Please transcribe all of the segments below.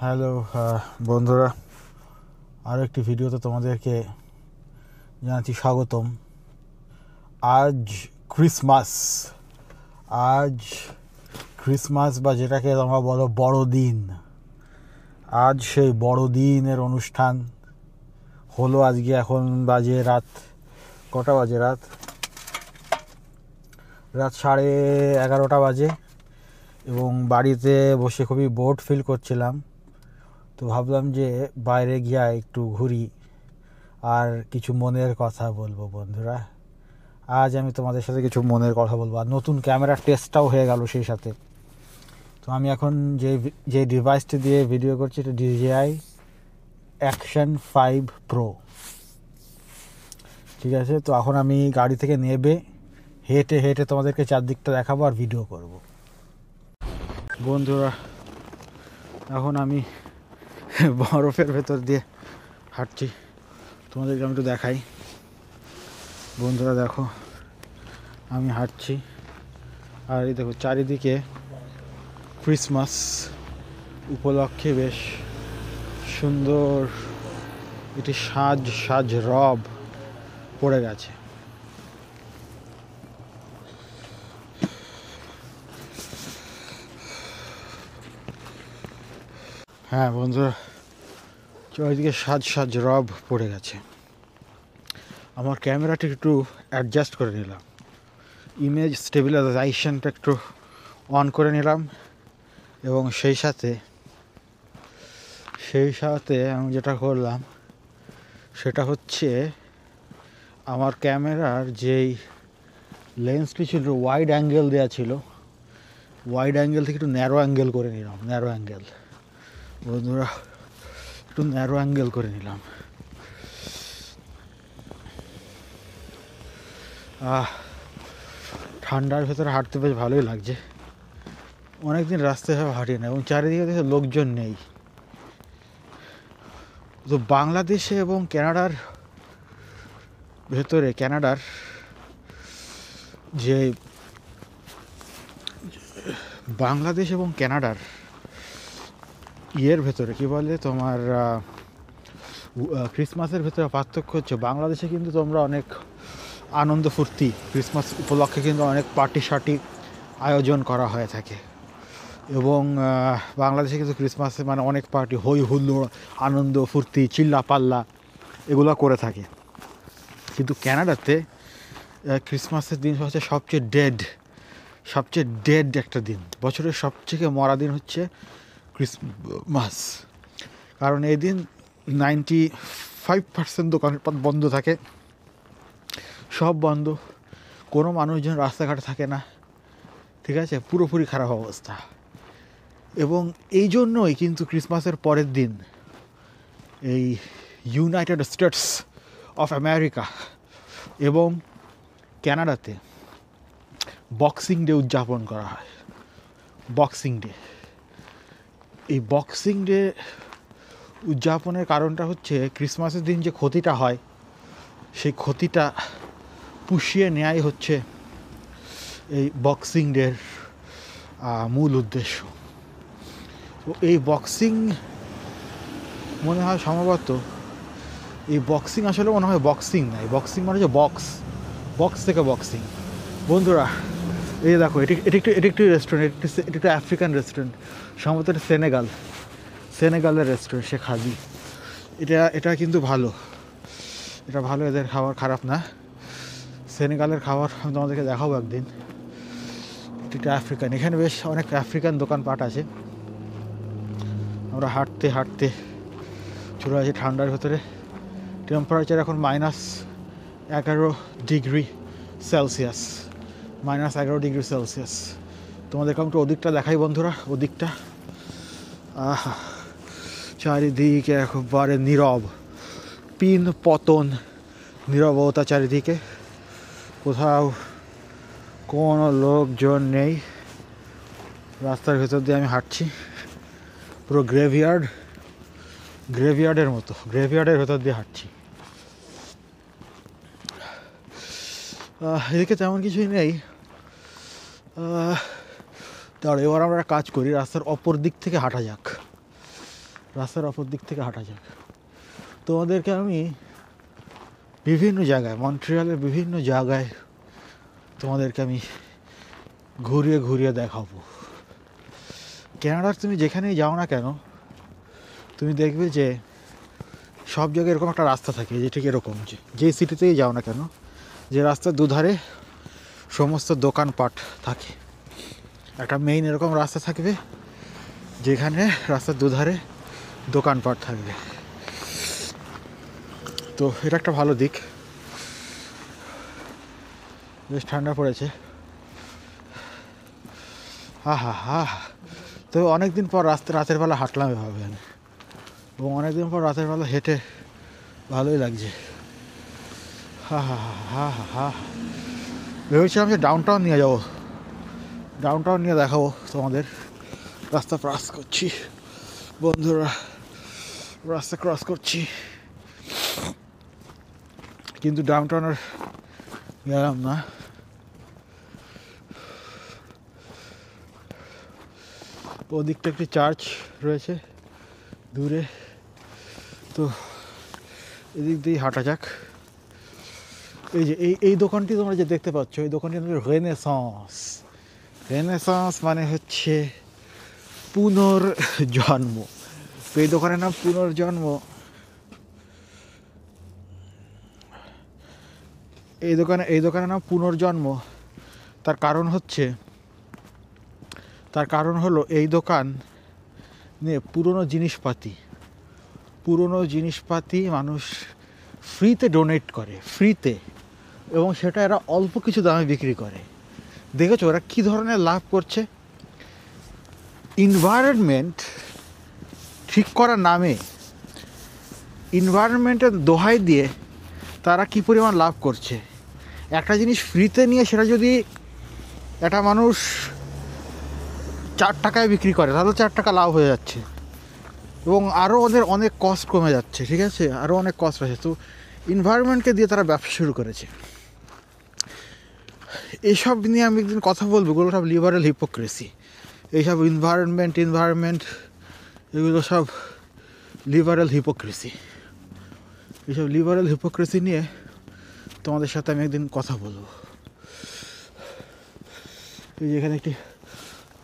Hello বন্ধুরা, আরও একটি ভিডিওতে তোমাদেরকে জানাচ্ছি স্বাগতম। আজ ক্রিসমাস বা যেটাকে তোমরা বলো বড়দিন। আজ সেই বড়দিনের অনুষ্ঠান হলো। আজকে এখন বাজে রাত কটা বাজে? রাত 11:30 বাজে এবং বাড়িতে বসে খুবই বোর্ড ফিল করছিলাম। তো ভাবলাম যে বাইরে গিয়ে একটু ঘুরি আর কিছু মনের কথা বলবো। বন্ধুরা, আজ আমি তোমাদের সাথে কিছু মনের কথা বলবো। আর নতুন ক্যামেরার টেস্টটাও হয়ে গেল সেই সাথে। তো আমি এখন যে ডিভাইসটি দিয়ে ভিডিও করছি এটা DJI Action 5 Pro। ঠিক আছে, তো এখন আমি গাড়ি থেকে নেমে হেঁটে হেঁটে তোমাদেরকে চারদিকটা দেখাবো আর ভিডিও করব। বন্ধুরা, এখন আমি বরফের ভেতর দিয়ে হাঁটছি, তোমাদেরকে আমি একটু দেখাই। বন্ধুরা দেখো, আমি হাঁটছি আর এই দেখো চারিদিকে ক্রিসমাস উপলক্ষে বেশ সুন্দর এটি সাজ রব পড়ে গেছে। হ্যাঁ বন্ধুরা, চারিদিকে সাজ রব পড়ে গেছে। আমার ক্যামেরাটি একটু অ্যাডজাস্ট করে নিলাম, ইমেজ স্টেবিলাইজেশনটা একটু অন করে নিলাম এবং সেই সাথে আমি যেটা করলাম সেটা হচ্ছে আমার ক্যামেরার যেই লেন্সটি ছিল ওয়াইড অ্যাঙ্গেল দেওয়া ছিল, ওয়াইড অ্যাঙ্গেল থেকে একটু ন্যারো অ্যাঙ্গেল করে নিলাম। বন্ধুরা, একটু ন্যারো অ্যাঙ্গেল করে নিলাম। ঠান্ডার ভেতরে হাঁটতে বেশ ভালোই লাগছে। অনেকদিন রাস্তায় হাঁটি না এবং চারিদিকে দেখে লোকজন নেই। তো বাংলাদেশে এবং কানাডার ভেতরে, কানাডার যে বাংলাদেশ এবং কানাডার ইয়ের ভেতরে কী বলে তোমার ক্রিসমাসের ভেতরে পার্থক্য হচ্ছে, বাংলাদেশে কিন্তু তোমরা অনেক আনন্দ ফুর্তি ক্রিসমাস উপলক্ষে কিন্তু অনেক পার্টি শার্টি আয়োজন করা হয়ে থাকে এবং বাংলাদেশে কিন্তু ক্রিসমাসে মানে অনেক পার্টি, হই হুল্লোড়, আনন্দ ফুর্তি, চিল্লা পাল্লা এগুলো করে থাকে। কিন্তু কানাডাতে ক্রিসমাসের দিন হচ্ছে সবচেয়ে ডেড একটা দিন। বছরের সবথেকে মরা দিন হচ্ছে ক্রিসমাস, কারণ এই দিন 95% দোকানপাট বন্ধ থাকে, সব বন্ধ, কোনো মানুষজন রাস্তাঘাটে থাকে না। ঠিক আছে, পুরোপুরি খারাপ অবস্থা। এবং এই জন্যই কিন্তু ক্রিসমাসের পরের দিন এই ইউনাইটেড স্টেটস অফ আমেরিকা এবং কানাডাতে বক্সিং ডে উদযাপন করা হয়। বক্সিং ডে, এই বক্সিং ডে উদযাপনের কারণটা হচ্ছে ক্রিসমাসের দিন যে ক্ষতিটা হয় সেই ক্ষতিটা পুষিয়ে নেওয়াই হচ্ছে এই বক্সিং ডের মূল উদ্দেশ্য। তো এই বক্সিং মনে হয় সম্ভবত, এই বক্সিং আসলে মনে হয় বক্সিং নয়, বক্সিং মানে হচ্ছে বক্স থেকে বক্সিং। বন্ধুরা, এই দেখো, এটি একটি রেস্টুরেন্ট, এটি একটু আফ্রিকান রেস্টুরেন্ট, সম্ভবত এটা সেনেগালের রেস্টুরেন্ট, সে খাদি। এটা কিন্তু ভালো, এটা ভালো, এদের খাবার খারাপ না। সেনেগালের খাবার আমি তোমাদেরকে দেখাবো একদিন। এটা আফ্রিকান, এখানে বেশ অনেক আফ্রিকান দোকানপাট আছে। আমরা হাঁটতে হাঁটতে চলে আসি ঠান্ডার ভেতরে। টেম্পারেচার এখন -11 ডিগ্রি সেলসিয়াস, -11 ডিগ্রি সেলসিয়াস। তোমাদেরকে আমি একটু ওদিকটা দেখাই বন্ধুরা, ওদিকটা চারিদিকে একেবারে নীরব, পিন পতন নীরবতা চারিদিকে, কোথাও কোনো লোকজন নেই। রাস্তার ভেতর দিয়ে আমি হাঁটছি, পুরো গ্রেভিয়ার্ডের মতো, গ্রেভিয়ার্ডের ভেতর দিয়ে হাঁটছি। এদিকে তেমন কিছুই নেই। তাহলে এবার আমরা কাজ করি, রাস্তার অপর দিক থেকে হাঁটা যাক। রাস্তার অপর দিক থেকে হাঁটা যাক। তোমাদেরকে আমি বিভিন্ন জায়গায়, মন্ট্রিয়ালের বিভিন্ন জায়গায় তোমাদেরকে আমি ঘুরিয়ে ঘুরিয়ে দেখাবো। কানাডার তুমি যেখানেই যাও না কেন, তুমি দেখবে যে সব জায়গায় এরকম একটা রাস্তা থাকে, যে ঠিক এরকম, যেই সিটিতেই যাও না কেন, যে রাস্তার দুধারে সমস্ত দোকানপাট থাকে। একটা মেইন এরকম রাস্তা থাকবে যেখানে রাস্তার দুধারে দোকানপাট থাকবে। তো এটা একটা ভালো দিক। বেশ ঠান্ডা পড়েছে। হা। তো অনেকদিন পর রাতের বেলা হাঁটলাম এভাবে, এবং অনেকদিন পর রাতের বেলা হেঁটে ভালোই লাগছে। হা। ভেবেছিলাম যে ডাউনটাউন নিয়ে যাবো, ডাউনটাউন নিয়ে দেখাবো তোমাদের। রাস্তা ক্রস করছি বন্ধুরা, রাস্তা ক্রস করছি, কিন্তু ডাউনটাউনের গেলাম না। ওদিকটা একটি চার্চ রয়েছে দূরে, তো এদিক দিয়েই হাঁটা যাক। এই যে এই দোকানটি তোমরা যে দেখতে পাচ্ছ, এই দোকানটি রেনেসাঁস। রেনেসাঁস মানে হচ্ছে পুনর্জন্ম। তো এই দোকানের নাম পুনর্জন্ম। এই দোকানের নাম পুনর্জন্ম। তার কারণ হলো এই দোকান নিয়ে পুরনো জিনিসপাতি মানুষ ফ্রিতে ডোনেট করে, ফ্রিতে, এবং সেটা এরা অল্প কিছু দামে বিক্রি করে। দেখেছো ওরা কী ধরনের লাভ করছে? এনভায়রনমেন্ট ঠিক করার নামে, এনভায়রনমেন্টের দোহাই দিয়ে তারা কী পরিমাণ লাভ করছে। একটা জিনিস ফ্রিতে নিয়ে সেটা যদি একটা মানুষ 4 টাকায় বিক্রি করে, তাহলে 4 টাকা লাভ হয়ে যাচ্ছে, এবং আরও ওদের অনেক কস্ট কমে যাচ্ছে। ঠিক আছে, আরও অনেক কস্ট আছে। তো এনভায়রনমেন্টকে দিয়ে তারা ব্যবসা শুরু করেছে। এসব নিয়ে আমি একদিন কথা বলবো, এগুলো সব লিবারেল হিপোক্রেসি। এইসব এনভায়রনমেন্ট এগুলো সব লিবারেল হিপোক্রেসি। এইসব লিবারেল হিপোক্রেসি নিয়ে তোমাদের সাথে আমি একদিন কথা বলবো। এই যে এখানে একটি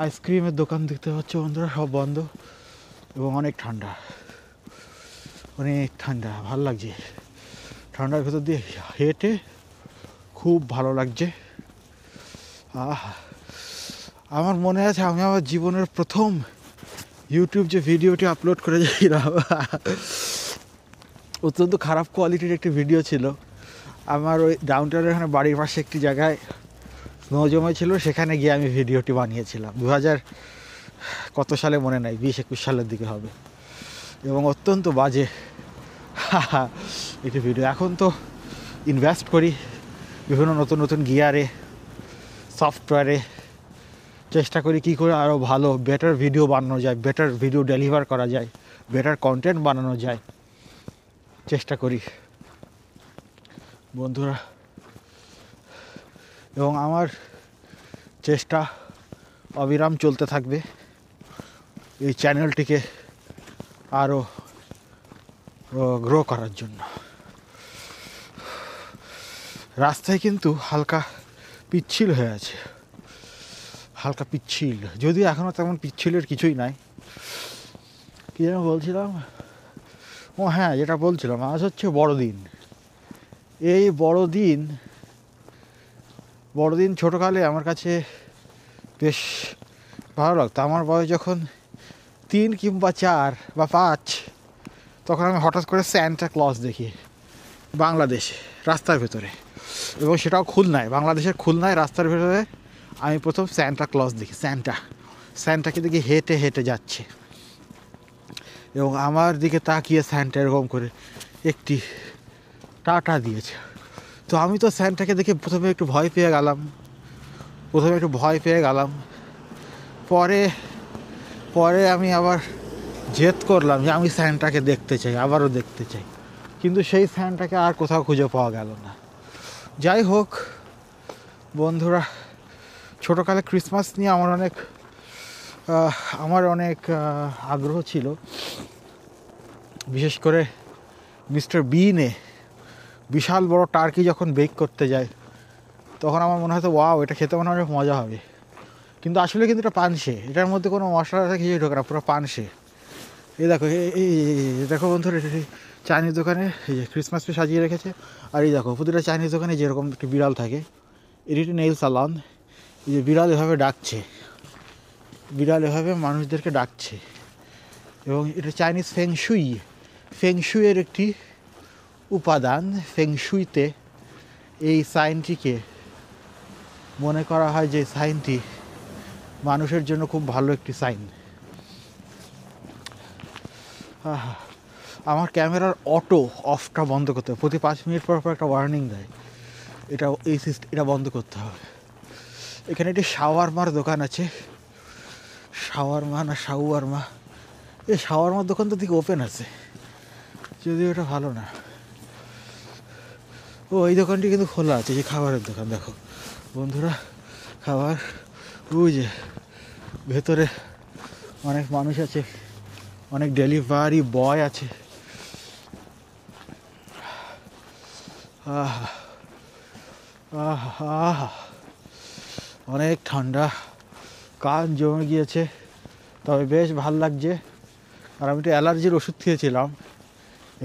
আইসক্রিমের দোকান দেখতে পাচ্ছ বন্ধুরা, সব বন্ধ, এবং অনেক ঠান্ডা, ভালো লাগছে। ঠান্ডার ভেতর দিয়ে হেঁটে খুব ভালো লাগছে। আমার মনে আছে আমি আমার জীবনের প্রথম ইউটিউব যে ভিডিওটি আপলোড করেছিলাম, অত্যন্ত খারাপ কোয়ালিটির একটি ভিডিও ছিল। আমার ওই ডাউনটাউনের এখানে বাড়ির পাশে একটি জায়গায় স্নো জমেছিল, সেখানে গিয়ে আমি ভিডিওটি বানিয়েছিলাম। 2000 কত সালে মনে নাই, 20-21 সালের দিকে হবে, এবং অত্যন্ত বাজে একটি ভিডিও। এখন তো ইনভেস্ট করি বিভিন্ন নতুন গিয়ারে, সফটওয়্যারে, চেষ্টা করি কী করে আরও ভালো বেটার ভিডিও বানানো যায়, বেটার ভিডিও ডেলিভার করা যায়, বেটার কন্টেন্ট বানানো যায়, চেষ্টা করি বন্ধুরা। এবং আমার চেষ্টা অবিরাম চলতে থাকবে এই চ্যানেলটিকে আরও গ্রো করার জন্য। রাস্তায় কিন্তু হালকা পিচ্ছিল হয়ে আছে, যদিও এখনও তেমন পিচ্ছিলের কিছুই নাই। কী যেন বলছিলাম, ও হ্যাঁ, যেটা বলছিলাম, আজ হচ্ছে বড়দিন। এই বড়দিন ছোটোকালে আমার কাছে বেশ ভালো লাগতো। আমার বয়স যখন 3 কিংবা 4 বা 5, তখন আমি হঠাৎ করে স্যান্টা ক্লজ দেখি বাংলাদেশে রাস্তার ভেতরে, এবং সেটাও খুলনায়, বাংলাদেশের খুলনায় রাস্তার ভেতরে আমি প্রথম স্যান্টা ক্লজ দেখি। স্যান্টাকে দেখি হেঁটে হেঁটে যাচ্ছে, এবং আমার দিকে তাকিয়ে স্যান্টা এরকম করে একটি টাটা দিয়েছে। তো আমি তো স্যান্টাকে দেখে প্রথমে একটু ভয় পেয়ে গেলাম। পরে আমি আবার জেদ করলাম যে আমি স্যান্টাকে আবারও দেখতে চাই, কিন্তু সেই স্যান্টাকে আর কোথাও খুঁজে পাওয়া গেল না। যাই হোক বন্ধুরা, ছোটোকালে ক্রিসমাস নিয়ে আমার অনেক আগ্রহ ছিল। বিশেষ করে মিস্টার বিনে বিশাল বড় টার্কি যখন বেক করতে যায় তখন আমার মনে হয় তো ওয়াও, এটা খেতে মনে হয় মজা হবে। কিন্তু আসলে কিন্তু এটা পানসে, এটার মধ্যে কোনো মশলা কিছুই ঢোকে না, পুরো পানসে। এই দেখো, এই দেখো বন্ধুরা, চাইনিজ দোকানে এই যে ক্রিসমাস ট্রি সাজিয়ে রেখেছে। আর এই দেখো প্রতিটা চাইনিজ দোকানে যেরকম একটি বিড়াল থাকে, এটি একটি নেইল সালন। এই যে বিড়াল এভাবে ডাকছে, বিড়াল এভাবে মানুষদেরকে ডাকছে। এবং এটা চাইনিজ ফেংশুই, ফেংশুইয়ের একটি উপাদান। ফেংশুইতে এই সাইনটিকে মনে করা হয় যে সাইনটি মানুষের জন্য খুব ভালো একটি সাইন। আমার ক্যামেরার অটো অফটা বন্ধ করতে হবে, প্রতি 5 মিনিট পর পর একটা ওয়ার্নিং দেয়, এটা বন্ধ করতে হবে। এখানে একটি শাওয়ারমার দোকান আছে, শাওয়ারমা না শাওয়ারমা, এই শাওয়ারমার দোকান তো দিকে ওপেন আছে, যদিও এটা ভালো না। ও এই দোকানটি কিন্তু খোলা আছে, যে খাবারের দোকান। দেখো বন্ধুরা, খাবার, ওই যে ভেতরে অনেক মানুষ আছে, অনেক ডেলিভারি বয় আছে। অনেক ঠান্ডা, কান জমে গিয়েছে, তবে বেশ ভাল লাগছে। আর আমি একটু অ্যালার্জির ওষুধ খেয়েছিলাম।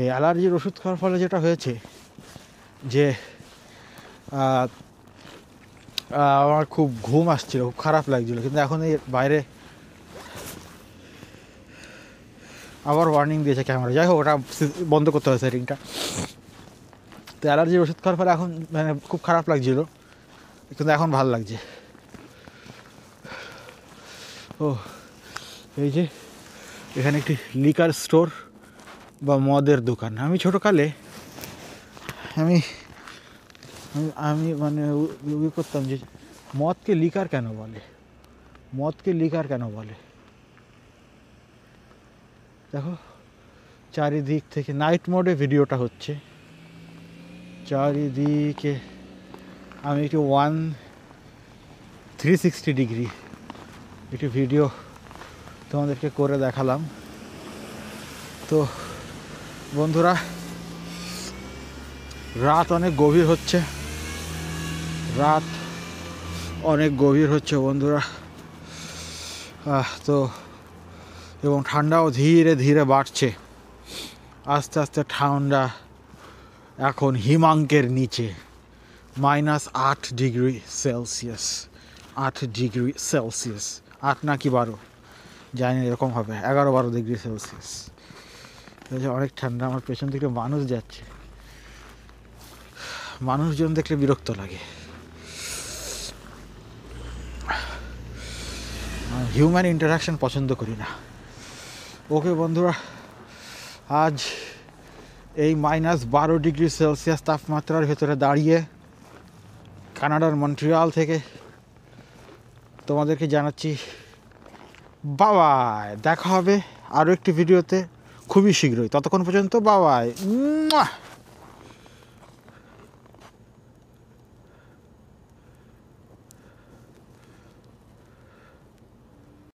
এই অ্যালার্জির ওষুধ খাওয়ার ফলে যেটা হয়েছে যে আমার খুব ঘুম আসছিল, খুব খারাপ লাগছিলো। কিন্তু এখন এই বাইরে আবার ওয়ার্নিং দিয়েছে ক্যামেরা, যাই হোক ওটা বন্ধ করতে হবে সেটিংটা। তো অ্যালার্জির ওষুধ খাওয়ার পরে এখন মানে খুব খারাপ লাগছিলো, কিন্তু এখন ভালো লাগছে। ও এই যে এখানে একটি লিকার স্টোর বা মদের দোকান। আমি ছোটোকালে আমি আমি মানে করতাম যে মদকে লিকার কেন বলে, মদকে লিকার কেন বলে। দেখো চারিদিক থেকে নাইট মোডে ভিডিওটা হচ্ছে, চারিদিকে আমি একটু 360 ডিগ্রি একটি ভিডিও তোমাদেরকে করে দেখালাম। তো বন্ধুরা, রাত অনেক গভীর হচ্ছে, রাত অনেক গভীর হচ্ছে বন্ধুরা। তো এবং ঠান্ডাও ধীরে ধীরে বাড়ছে, আস্তে আস্তে ঠান্ডা এখন হিমাঙ্কের নিচে, -8 ডিগ্রি সেলসিয়াস, 8 ডিগ্রি সেলসিয়াস, 8 নাকি 12 জানি, এরকম হবে, 11-12 ডিগ্রি সেলসিয়াস। অনেক ঠান্ডা। আমার পেছন থেকে মানুষ যাচ্ছে, মানুষজন দেখলে বিরক্ত লাগে। হিউম্যান ইন্টারাকশন পছন্দ করি না। ওকে বন্ধুরা, আজ এই -12 ডিগ্রি সেলসিয়াস তাপমাত্রার ভেতরে দাঁড়িয়ে কানাডার মন্ট্রিয়াল থেকে তোমাদেরকে জানাচ্ছি বাবাই। দেখা হবে আরও একটি ভিডিওতে খুবই শীঘ্রই। ততক্ষণ পর্যন্ত বাবাই।